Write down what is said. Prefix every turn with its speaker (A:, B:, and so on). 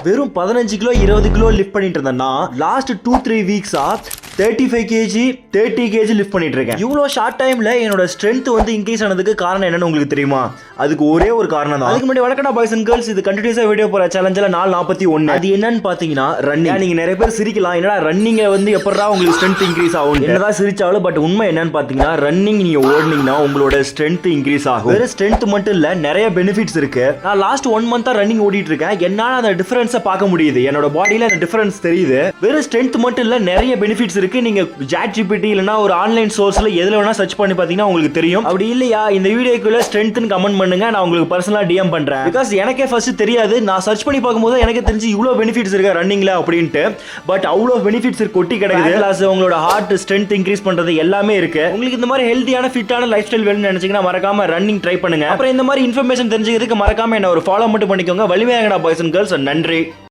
A: வெறும் 15 kilo 20 kilo lift பண்ணிட்டு இருந்தேன்னா லாஸ்ட் 2-3 வீக்ஸா 35 கேஜி 30 கேஜி லிஃப்ட் பண்ணிட்டு இருக்கேன். இவ்வளோ ஷார்ட் டைம்ல என்னோட ஸ்ட்ரென்த் வந்து இன்க்ரீஸ் ஆனதுக்கு காரணம் என்னன்னு உங்களுக்கு தெரியுமா? அதுக்கு ஒரே ஒரு காரணம் தான். அதுக்கு முன்னாடி வணக்கடா பாய்ஸ் அண்ட் கேர்ள்ஸ், இது கண்டினியூஸா வீடியோ போற சேலஞ்சில் நாள் 41. அது என்னன்னு பாத்தீங்கன்னா ரன்னிங். நீங்க நிறைய பேர் சிரிக்கலாம், என்னடா ரன்னிங்ல வந்து எப்படா உங்களுக்கு ஸ்ட்ரென்த் இன்க்ரீஸ் ஆகும் என்னதான் சிரிச்சாலும், பட் உண்மை என்னன்னு பாத்தீங்கன்னா ரன்னிங் நீங்க ஓடுனீங்கன்னா உங்களோட ஸ்ட்ரென்த் இன்க்ரீஸ் ஆகும். வெறும் ஸ்ட்ரென்த் மட்டும் இல்ல, நிறைய பெனிஃபிட்ஸ் இருக்கு. நான் லாஸ்ட் 1 மந்த்தா ரன்னிங் ஓடிட்டு இருக்கேன். என்னால அந்த டிஃபரன்ஸை பார்க்க முடியுது, என்னோட பாடியில அந்த டிஃபரன்ஸ் தெரியுது. வெறும் ஸ்ட்ரென்த் மட்டும் இல்ல, நிறைய பெனிஃபிட்ஸ் இருக்கு. நீங்க ChatGPT இல்லனா ஒரு ஆன்லைன் சோர்ஸ்ல எதுல வேணா சர்ச் பண்ணி பாத்தீங்கன்னா உங்களுக்கு தெரியும். அப்படி இல்லையா இந்த வீடியோக்குள்ள ஸ்ட்ரென்த்னு கமெண்ட் பண்ணுங்க, நான் உங்களுக்கு பர்சனலா DM பண்றேன். பிகாஸ் எனக்கே ஃபர்ஸ்ட் தெரியாது, நான் சர்ச் பண்ணி பார்க்கும்போது எனக்கு தெரிஞ்சு இவ்வளவு பெனிஃபிட்ஸ் இருக்கு ரன்னிங்ல அப்படின்ட்டு. பட் அவ்வளவு பெனிஃபிட்ஸ் கொட்டி கிடக்குது. கிளாஸ் உங்களோட ஹார்ட் ஸ்ட்ரென்த் இன்க்ரீஸ் பண்றது எல்லாமே இருக்கு. உங்களுக்கு இந்த மாதிரி ஹெல்த்தியான ஃபிட்டான லைஃப் ஸ்டைல் வேணும்னு நினைச்சீங்கன்னா மறக்காம ரன்னிங் ட்ரை பண்ணுங்க. அப்புறம் இந்த மாதிரி இன்ஃபர்மேஷன் தெரிஞ்சுக்கிறதுக்கு மறக்காம என்ன ஒரு ஃபாலோ மட்டும் பண்ணிக்கோங்க. வலிமையாங்கடா பாய்ஸ் அண்ட் கேர்ள்ஸ். நன்றி.